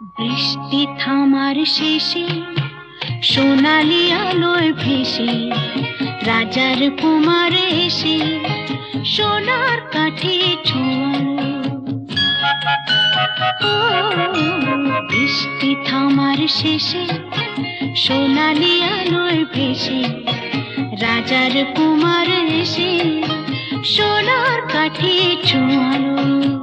বৃষ্টি থামার শেষে সোনালি আলোয় ভেসে রাজার কুমার এসে সোনার কাঠে ছোঁয়ালো। ও, বৃষ্টি থামার শেষে সোনালি আলোয় ভেসে রাজার কুমার এসে সোনার কাঠে ছোঁয়ালো।